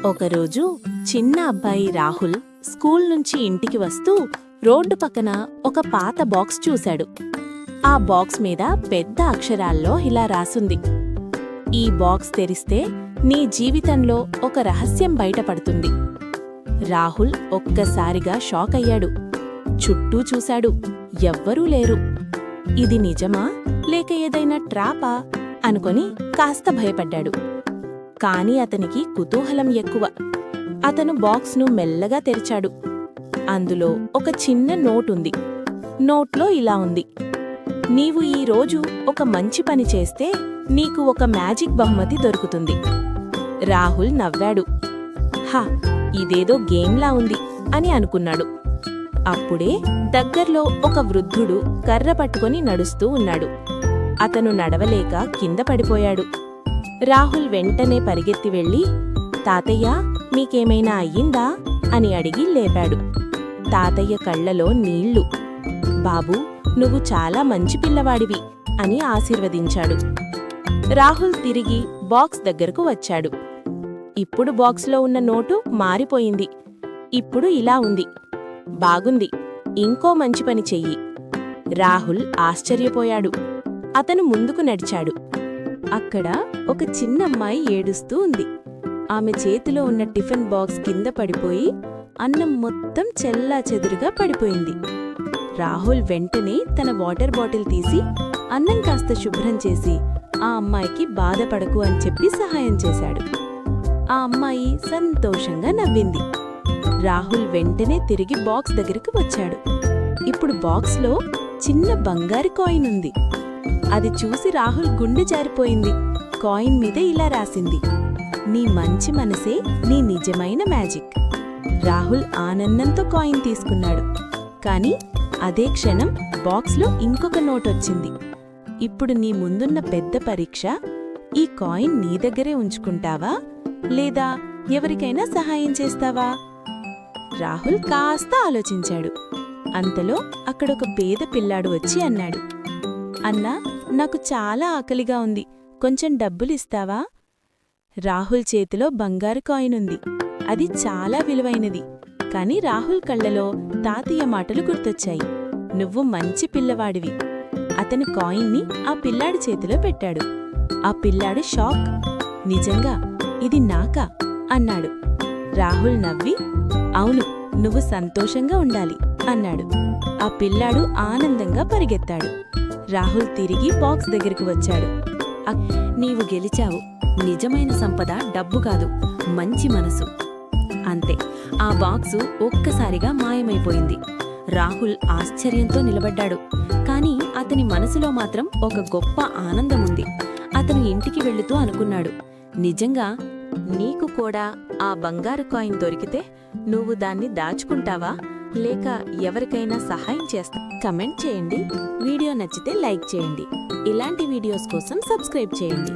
ఒకరోజు చిన్న అబ్బాయి రాహుల్ స్కూల్ నుంచి ఇంటికి వస్తూ రోడ్డు పక్కన ఒక పాత బాక్స్ చూశాడు. ఆ బాక్స్ మీద పెద్ద అక్షరాల్లో ఇలా రాసుంది: ఈ బాక్స్ తెరిస్తే నీ జీవితంలో ఒక రహస్యం బయటపడుతుంది. రాహుల్ ఒక్కసారిగా షాక్ అయ్యాడు. చుట్టూ చూశాడు. ఎవ్వరూ లేరు. ఇది నిజమా లేక ఏదైనా ట్రాపా అనుకొని కాస్త భయపడ్డాడు. కాని అతనికి కుతూహలం ఎక్కువ. అతను బాక్స్ను మెల్లగా తెరిచాడు. అందులో ఒక చిన్న నోటుంది. నోట్లో ఇలా ఉంది: నీవు ఈరోజు ఒక మంచి పని చేస్తే నీకు ఒక మ్యాజిక్ బహుమతి దొరుకుతుంది. రాహుల్ నవ్వాడు. హా, ఇదేదో గేమ్లా ఉంది అని అనుకున్నాడు. అప్పుడే దగ్గర్లో ఒక వృద్ధుడు కర్ర పట్టుకొని నడుస్తూ ఉన్నాడు. అతను నడవలేక కింద పడిపోయాడు. రాహుల్ వెంటనే పరిగెత్తి వెళ్ళి, తాతయ్య, మీకేమైనా అయ్యిందా అని అడిగి లేపాడు. తాతయ్య కళ్లలో నీళ్లు. బాబూ, నువ్వు చాలా మంచి పిల్లవాడివి అని ఆశీర్వదించాడు. రాహుల్ తిరిగి బాక్స్ దగ్గరకు వచ్చాడు. ఇప్పుడు బాక్స్లో ఉన్న నోటు మారిపోయింది. ఇప్పుడు ఇలా ఉంది: బాగుంది, ఇంకో మంచి పని చెయ్యి. రాహుల్ ఆశ్చర్యపోయాడు. అతను ముందుకు నడిచాడు. అక్కడ ఒక చిన్నమ్మాయి ఏడుస్తూ ఉంది. ఆమె చేతిలో ఉన్న టిఫిన్ బాక్స్ కింద పడిపోయి అన్నం మొత్తం చెల్లాచెదురుగా పడిపోయింది. రాహుల్ వెంటనే తన వాటర్ బాటిల్ తీసి అన్నం కాస్త శుభ్రం చేసి ఆ అమ్మాయికి బాధపడకు అని చెప్పి సహాయం చేశాడు. ఆ అమ్మాయి సంతోషంగా నవ్వింది. రాహుల్ వెంటనే తిరిగి బాక్స్ దగ్గరికి వచ్చాడు. ఇప్పుడు బాక్స్లో చిన్న బంగారు కాయిన్ ఉంది. అది చూసి రాహుల్ గుండె జారిపోయింది. కాయిన్ మీద ఇలా రాసింది: నీ మంచి మనసే నీ నిజమైన మ్యాజిక్. రాహుల్ ఆనందంతో కాయిన్ తీసుకున్నాడు. కాని అదే క్షణం బాక్స్లో ఇంకొక నోటొచ్చింది. ఇప్పుడు నీ ముందున్న పెద్ద పరీక్ష: ఈ కాయిన్ నీ దగ్గరే ఉంచుకుంటావా లేదా ఎవరికైనా సహాయం చేస్తావా? రాహుల్ కాస్త ఆలోచించాడు. అంతలో అక్కడొక పేద పిల్లాడు వచ్చి అన్నాడు: అన్నా, నాకు చాలా ఆకలిగా ఉంది, కొంచెం డబ్బులిస్తావా? రాహుల్ చేతిలో బంగారు కాయిన్ ఉంది. అది చాలా విలువైనది. కాని రాహుల్ కళ్లలో తాతయ్య మాటలు గుర్తొచ్చాయి: నువ్వు మంచి పిల్లవాడివి. అతను కాయిన్ని ఆ పిల్లాడి చేతిలో పెట్టాడు. ఆ పిల్లాడు షాక్. నిజంగా ఇది నాకా అన్నాడు. రాహుల్ నవ్వి, అవును, నువ్వు సంతోషంగా ఉండాలి అన్నాడు. ఆ పిల్లాడు ఆనందంగా పరిగెత్తాడు. రాహుల్ తిరిగి బాక్స్ దగ్గరికి వచ్చాడు. నీవు గెలిచావు. నిజమైన సంపద డబ్బు కాదు, మంచి మనసు. అంతే, ఆ బాక్సు ఒక్కసారిగా మాయమైపోయింది. రాహుల్ ఆశ్చర్యంతో నిలబడ్డాడు. కాని అతని మనసులో మాత్రం ఒక గొప్ప ఆనందముంది. అతను ఇంటికి వెళుతూ అనుకున్నాడు: నిజంగా నీకు కూడా ఆ బంగారు కాయిన్ దొరికితే నువ్వు దాన్ని దాచుకుంటావా లేక ఎవరికైనా సహాయం చేస్తా? కమెంట్ చేయండి. వీడియో నచ్చితే లైక్ చేయండి. ఇలాంటి వీడియోస్ కోసం సబ్స్క్రైబ్ చేయండి.